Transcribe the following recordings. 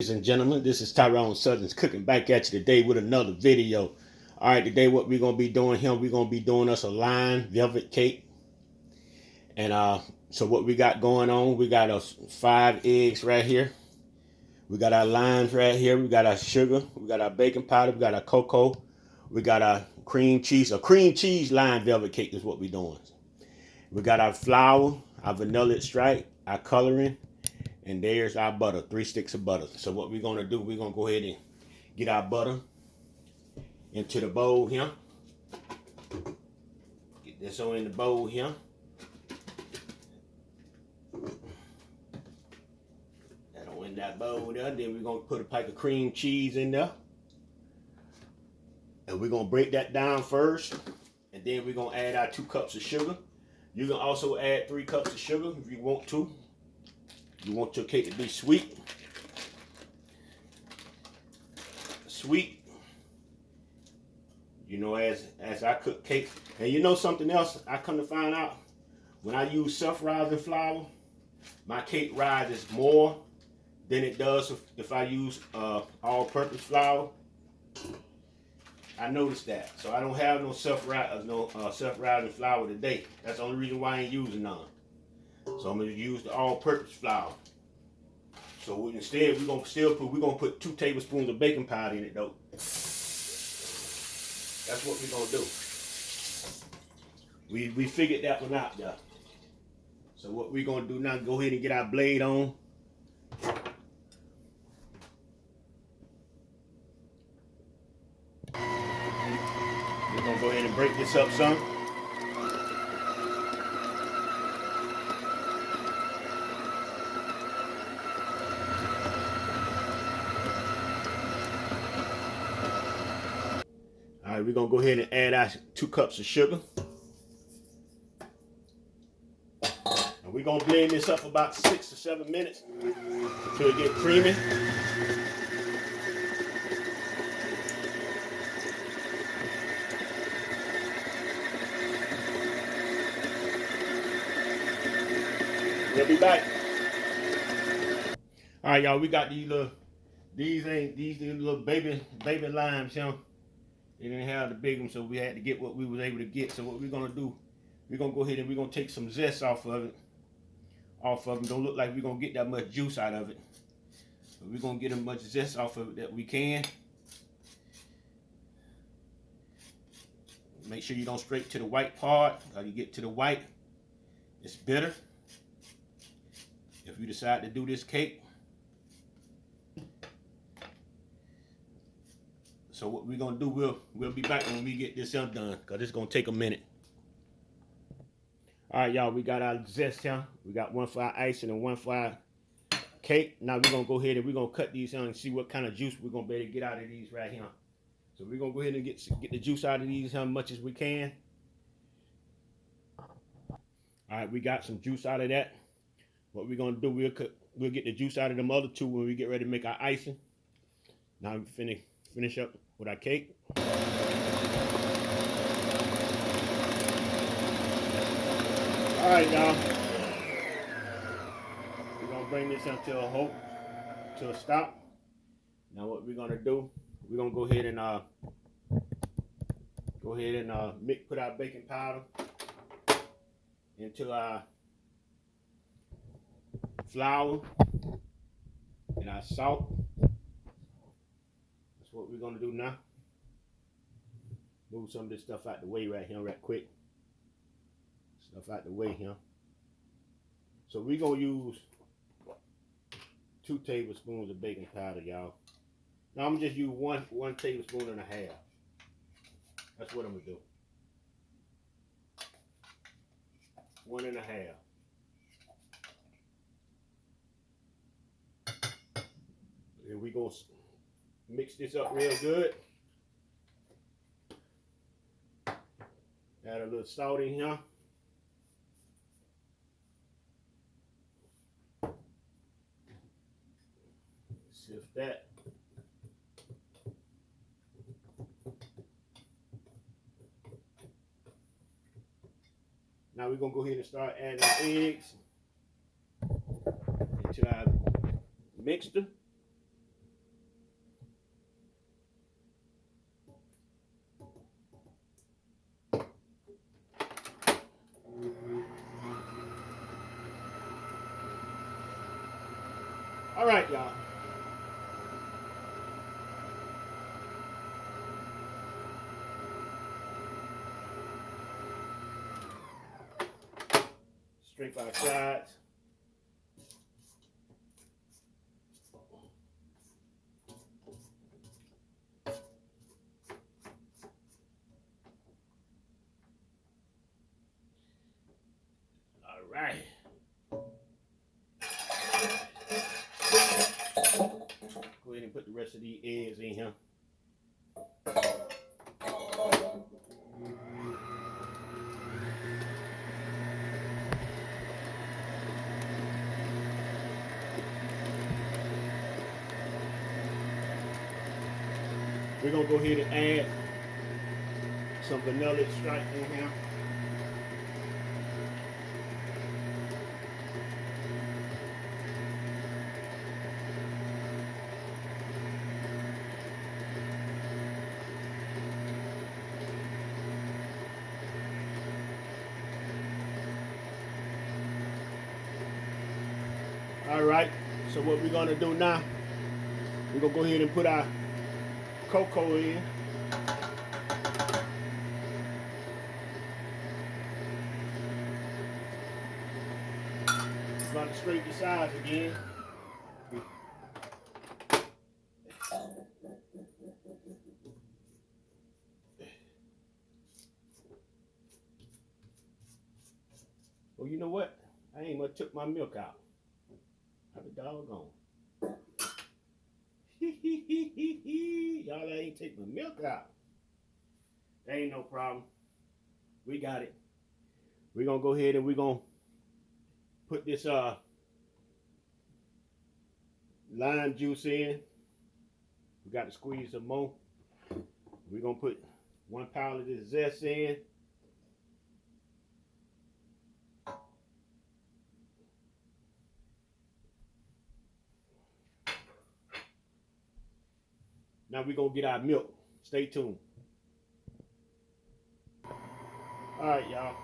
Ladies and gentlemen, this is Tyron'e Southern's cooking back at you today with another video. All right, today what we're gonna be doing here, we're gonna be doing us a lime velvet cake. And so what we got going on, we got us 5 eggs right here. We got our limes right here. We got our sugar. We got our baking powder. We got our cocoa. We got our cream cheese. A cream cheese lime velvet cake is what we're doing. We got our flour, our vanilla extract, our coloring. And there's our butter, 3 sticks of butter. So what we're gonna do, we're gonna go ahead and get our butter into the bowl here. Get this on in the bowl here. That'll in that bowl there. Then we're gonna put a pack of cream cheese in there. And we're gonna break that down first. And then we're gonna add our 2 cups of sugar. You can also add 3 cups of sugar if you want to. You want your cake to be sweet. Sweet. You know, as I cook cake. And you know something else I come to find out? When I use self-rising flour, my cake rises more than it does if I use all-purpose flour. I noticed that. So I don't have no self-rising flour today. That's the only reason why I ain't using none. So I'm gonna use the all-purpose flour. So instead, we're gonna put 2 tablespoons of baking powder in it though. That's what we're gonna do. We figured that one out there. So what we're gonna do now? Go ahead and get our blade on. We're gonna go ahead and break this up some. All right, we're gonna go ahead and add our 2 cups of sugar. And we're gonna blend this up for about 6 to 7 minutes until it gets creamy. We'll be back. All right, y'all, we got these little baby limes, you know. They didn't have the big ones, so we had to get what we was able to get. So what we're gonna do, we're gonna go ahead and we're gonna take some zest off of it. Don't look like we're gonna get that much juice out of it. But we're gonna get as much zest off of it that we can. Make sure you don't straight to the white part. How you get to the white, it's bitter. If you decide to do this cake. So what we're gonna do, we'll be back when we get this done, cause it's gonna take a minute. All right, y'all, we got our zest here. We got 1 for our icing and 1 for our cake. Now we're gonna go ahead and we're gonna cut these down and see what kind of juice we're gonna be able to get out of these right here. So we're gonna go ahead and get the juice out of these as much as we can. All right, we got some juice out of that. What we're gonna do, we'll get the juice out of them other 2 when we get ready to make our icing. Now we finish up with our cake. All right, y'all. We're gonna bring this up to a stop. Now what we're gonna do, we're gonna go ahead and put our baking powder into our flour and our salt. That's what we're gonna do now. Move some of this stuff out the way right here, right quick. Stuff out the way here. So we're gonna use 2 tablespoons of baking powder, y'all. Now I'm gonna just use one tablespoon and a half. That's what I'm gonna do. 1 and a half. And we're gonna mix this up real good. Add a little salt in here. Sift that. Now we're gonna go ahead and start adding eggs into our mixture. All right, y'all. Straight by sides. All right. Go ahead and put the rest of these eggs in here. We're gonna go ahead and add some vanilla extract in here. All right, so what we're gonna do now, we're gonna go ahead and put our cocoa in. About to straighten the sides again. Well, you know what? I ain't gonna took my milk out. I'll be doggone. Y'all ain't take my milk out. That ain't no problem. We got it. We're gonna go ahead and we're gonna put this lime juice in. We got to squeeze some more. We're gonna put 1 pound of this zest in. Now we're gonna get our milk. Stay tuned. Alright, y'all.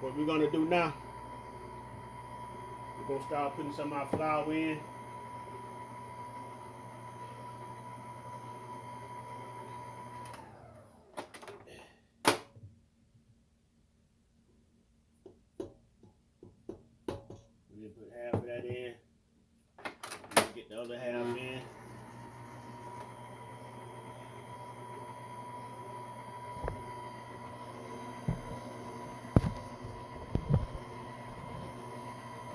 What we're gonna do now, we're gonna start putting some of our flour in. We'll put half of that in. We'll get the other half in.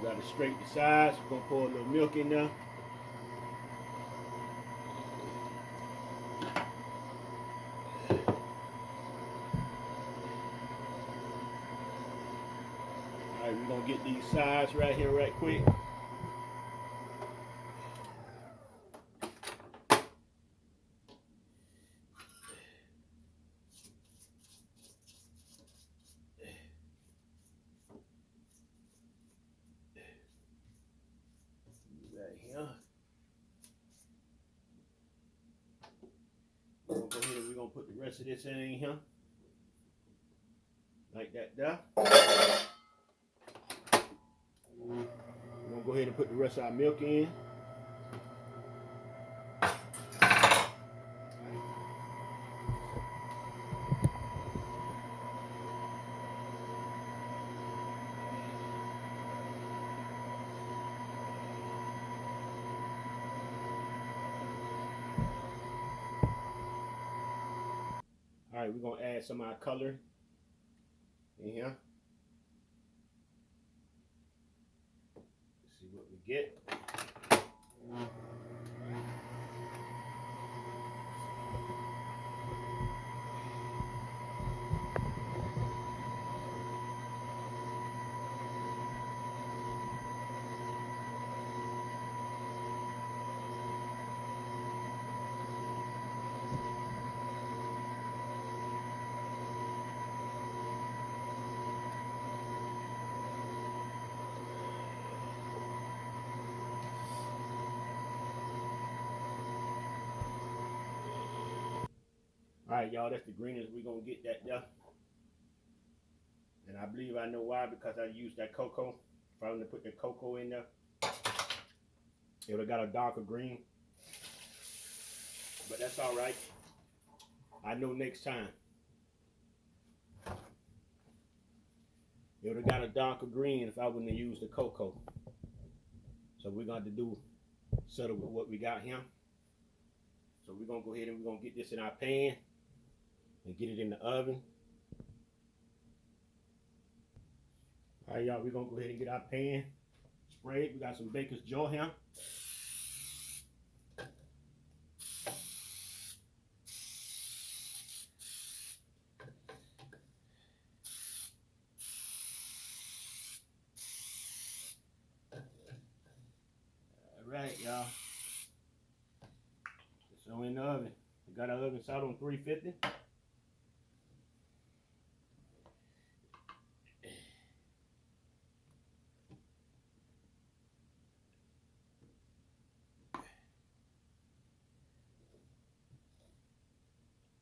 We gotta straighten the sides. We're gonna pour a little milk in there. Alright, we're gonna get these sides right here right quick. Right here. We're gonna go ahead and we're gonna put the rest of this in here. Like that there. We're gonna go ahead and put the rest of our milk in. Alright, we're gonna add some of our color in here. Let's see what we get. Alright, y'all, that's the greenest we're gonna get that there. And I believe I know why, because I used that cocoa. If I want to put the cocoa in there, It would have got a darker green, but that's all right. I know next time. It would have got a darker green if I wouldn't have used the cocoa. So we're going to settle with what we got here. So we're going to go ahead and we're going to get this in our pan and get it in the oven. All right, y'all, we're going to go ahead and get our pan sprayed. We got some baker's joy here. All right, y'all. So in the oven, we got our oven set on 350.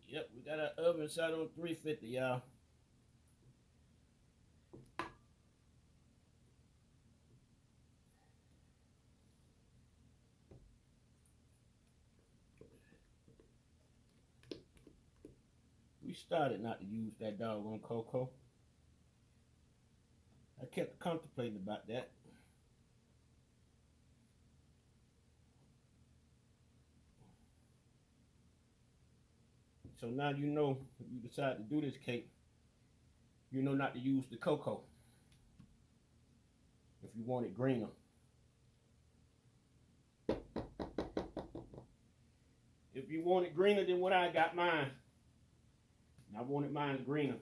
Yep, we got our oven set on 350, y'all. We started not to use that doggone cocoa. I kept contemplating about that. So now you know, if you decide to do this cake, you know not to use the cocoa if you want it greener. If you want it greener than what I got mine, I wanted mine greener.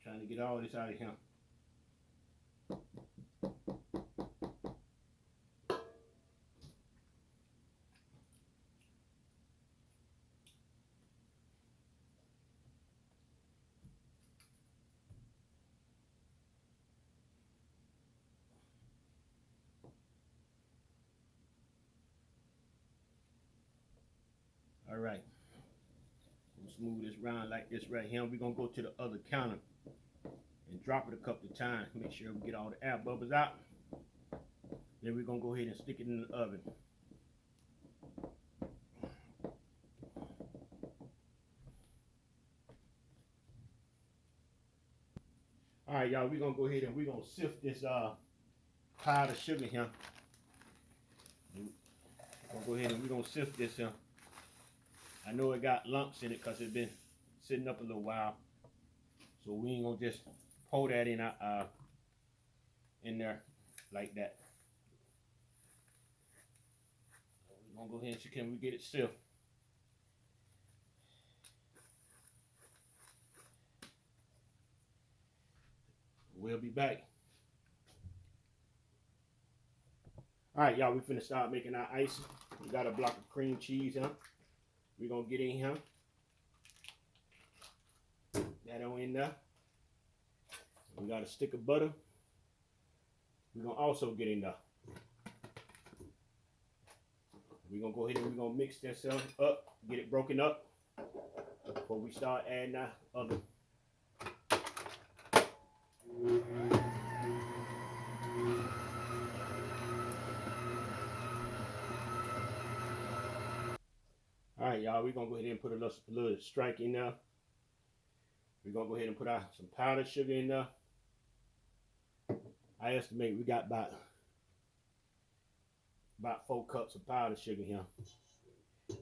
Trying to get all this out of here. All right. We'll smooth this round like this right here. We're going to go to the other counter and drop it a couple of times. Make sure we get all the air bubbles out. Then we're going to go ahead and stick it in the oven. All right, y'all, we're going to go ahead and we're going to sift this powdered sugar here. We're going to go ahead and we're going to sift this here. I know it got lumps in it because it's been sitting up a little while. So we ain't going to just pour that in there like that. We're going to go ahead and see can we get it sifted. We'll be back. All right, y'all, we finna start making our icing. We got a block of cream cheese here. We're gonna get in here. That on in there. We got a stick of butter. We're gonna also get in there. We're gonna go ahead and we're gonna mix this up, get it broken up before we start adding our other. All right, y'all, we're going to go ahead and put a little strike in there. We're going to go ahead and put some powdered sugar in there. I estimate we got about 4 cups of powdered sugar here.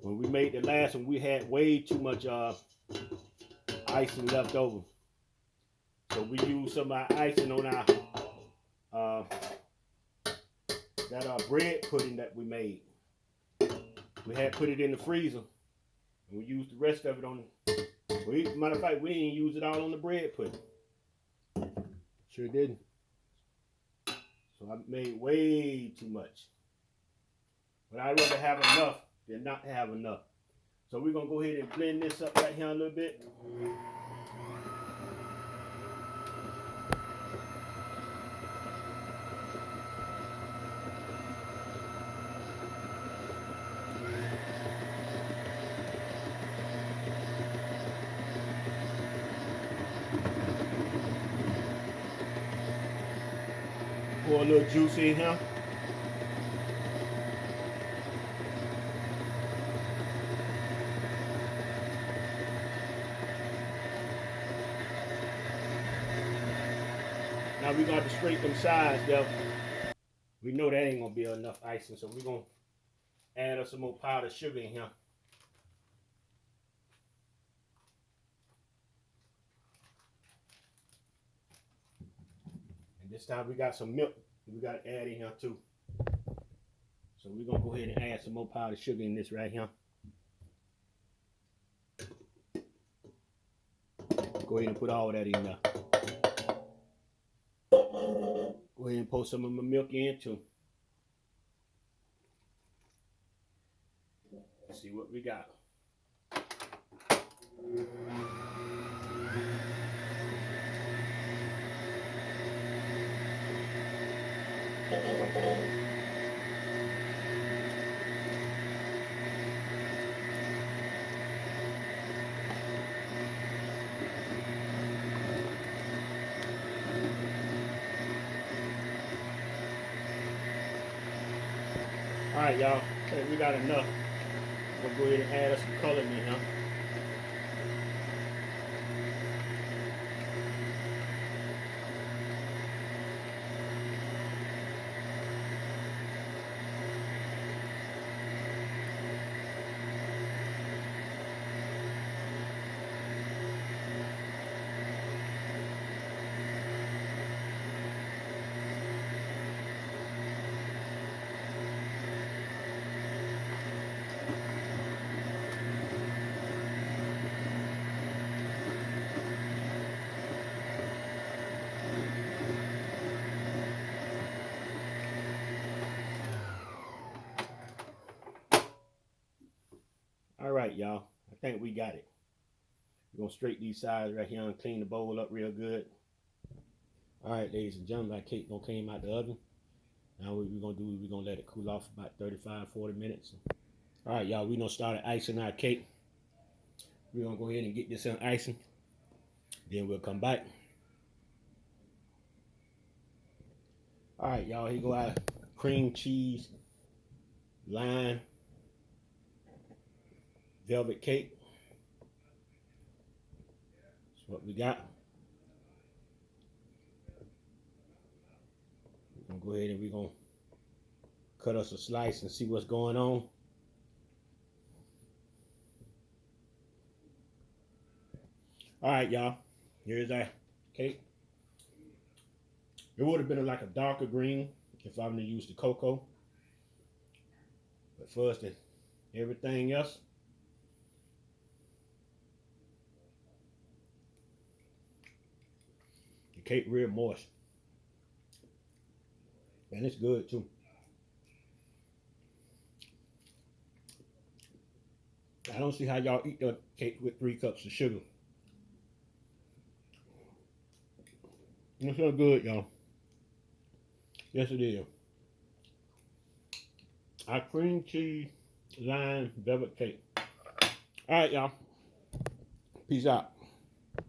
When we made the last one, we had way too much icing left over. So we used some of our icing on our bread pudding that we made. We had put it in the freezer, and we used the rest of it on. Matter of fact, we didn't use it all on the bread pudding. Sure didn't. So I made way too much. But I'd rather have enough than not have enough. So we're gonna go ahead and blend this up right here a little bit. pour a little juice in here. Now we're going to scrape them sides though. We know that ain't going to be enough icing, so we're going to add us some more powdered sugar in here. And this time we got some milk we got to add in here too. So we're going to go ahead and add some more powdered sugar in this right here. Go ahead and put all that in there. Go ahead and pour some of my milk in too. Let's see what we got. Alright, y'all. Okay, we got enough. We'll go ahead and add us some color in here. Alright, y'all. I think we got it. We're going to straighten these sides right here and clean the bowl up real good. Alright, ladies and gentlemen, our cake don't came out the oven. Now what we're going to do is we're going to let it cool off about 35-40 minutes. Alright, y'all, we're going to start icing our cake. We're going to go ahead and get this in icing. Then we'll come back. Alright, y'all, here go our cream cheese, lime, velvet cake. That's what we got. We're going to go ahead and we're going to cut us a slice and see what's going on. Alright, y'all, here's our cake. It would have been like a darker green if I would have used the cocoa. But for us to everything else, the cake real moist. And it's good too. I don't see how y'all eat the cake with 3 cups of sugar. It's so good, y'all. Yes, it is. Our cream cheese lime velvet cake. All right, y'all. Peace out.